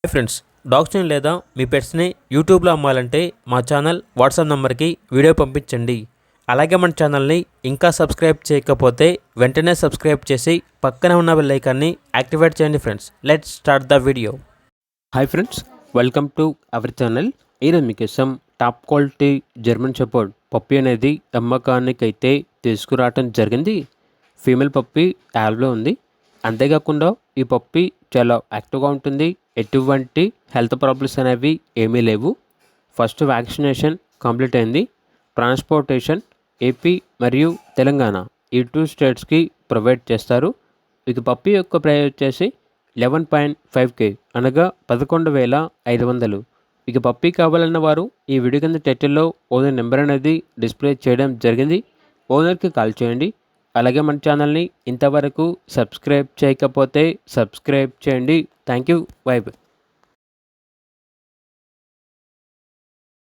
Hi friends, డాగ్స్ని లేదా మీ పెట్స్ని యూట్యూబ్లో అమ్మాలంటే మా ఛానల్ వాట్సాప్ నెంబర్కి వీడియో పంపించండి. అలాగే మన ఛానల్ని ఇంకా సబ్స్క్రైబ్ చేయకపోతే వెంటనే సబ్స్క్రైబ్ చేసి పక్కనే ఉన్న బెల్ ఐకాన్ని యాక్టివేట్ చేయండి. Friends, let's start the video. Hi friends, welcome to our channel. ఈరోజు మీకోసం top quality German shepherd puppy అనేది అమ్మకానికి అయితే తీసుకురావటం జరిగింది. ఫీమేల్ పప్పీ యావ్లో ఉంది. అంతేకాకుండా ఈ పప్పీ చాలా యాక్టివ్గా ఉంటుంది. ఎటువంటి హెల్త్ ప్రాబ్లమ్స్ అనేవి ఏమీ లేవు. ఫస్ట్ వ్యాక్సినేషన్ కంప్లీట్ అయింది. ట్రాన్స్పోర్టేషన్ ఏపీ మరియు తెలంగాణ ఈ 2 స్టేట్స్కి ప్రొవైడ్ చేస్తారు. ఇది పప్పీ యొక్క ప్రైస్ వచ్చేసి 11.5K అనగా 11,500. ఇక పప్పీ కావాలన్న వారు ఈ వీడియో కింద టైటిల్లో ఓనర్ నెంబర్ అనేది డిస్ప్లే చేయడం జరిగింది. ఓనర్కి కాల్ చేయండి. అలాగే మన ఛానల్ని ఇంతవరకు సబ్స్క్రైబ్ చేయకపోతే సబ్స్క్రైబ్ చేయండి. Thank you. By by.